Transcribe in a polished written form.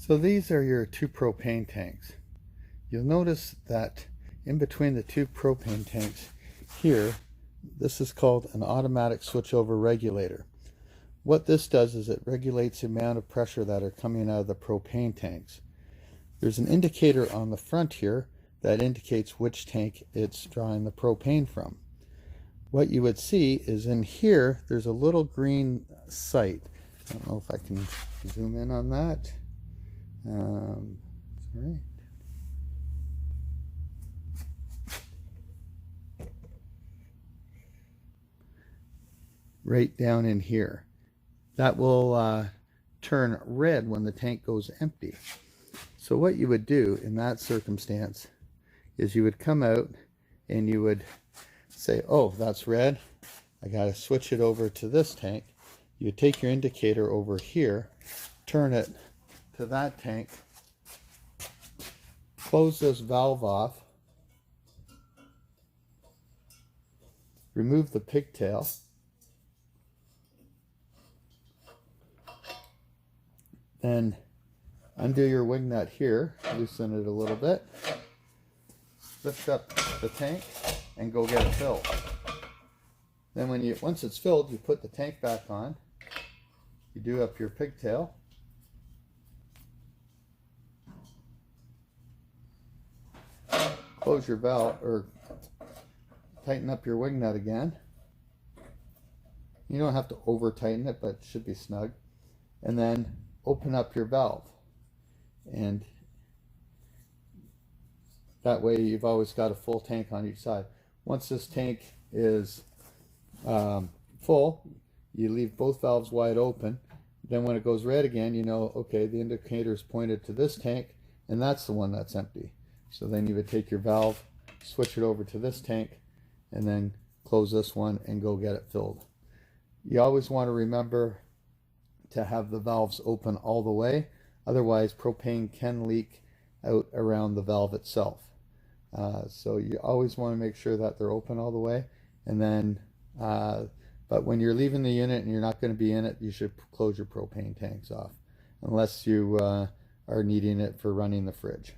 So these are your two propane tanks. You'll notice that in between the two propane tanks here, this is called an automatic switchover regulator. What this does is it regulates the amount of pressure that are coming out of the propane tanks. There's an indicator on the front here that indicates which tank it's drawing the propane from. What you would see is in here there's a little green sight. I don't know if I can zoom in on that. Sorry. Right down in here. That will turn red when the tank goes empty. So what you would do in that circumstance is you would come out and you would say, oh, that's red, I gotta switch it over to this tank. You would take your indicator over here, turn it to that tank, close this valve off, remove the pigtail, then undo your wing nut here, loosen it a little bit, lift up the tank, and go get it filled. Then once it's filled, you put the tank back on, you do up your pigtail, close your valve, or tighten up your wing nut again. You don't have to over tighten it, but it should be snug. And then open up your valve, and that way you've always got a full tank on each side. Once this tank is full, you leave both valves wide open. Then when it goes red again, you know, okay, the indicator is pointed to this tank and that's the one that's empty. So then you would take your valve, switch it over to this tank, and then close this one and go get it filled. You always want to remember to have the valves open all the way, otherwise propane can leak out around the valve itself. So you always want to make sure that they're open all the way, and then but when you're leaving the unit and you're not going to be in it, you should close your propane tanks off unless you are needing it for running the fridge.